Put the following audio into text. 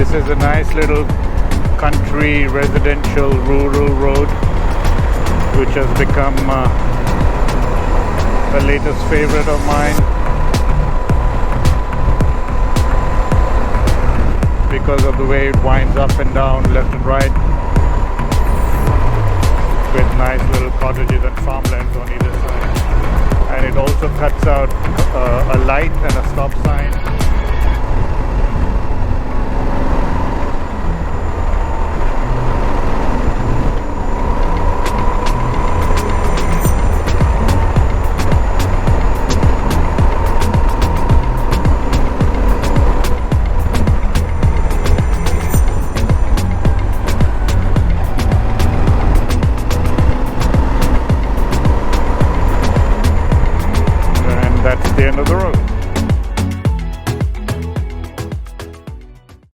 This is a nice little country, residential, rural road, which has become the latest favorite of mine because of the way it winds up and down, left and right, with nice little cottages and farmlands on either side. And it also cuts out a light and a stop sign. That's the end of the road.